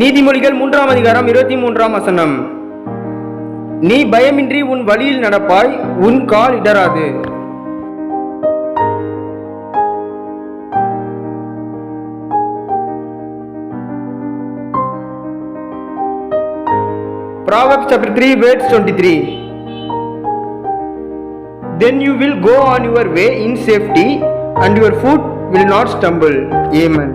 நீதிமொழிகள் 3ஆம் அதிகாரம் 23ஆம் வசனம். நீ பயமின்றி உன் வழியில் நடப்பாய், உன் கால் இடராது. Proverbs chapter 3 verse 23. Then you will go on your way in safety and your foot will not stumble. Amen.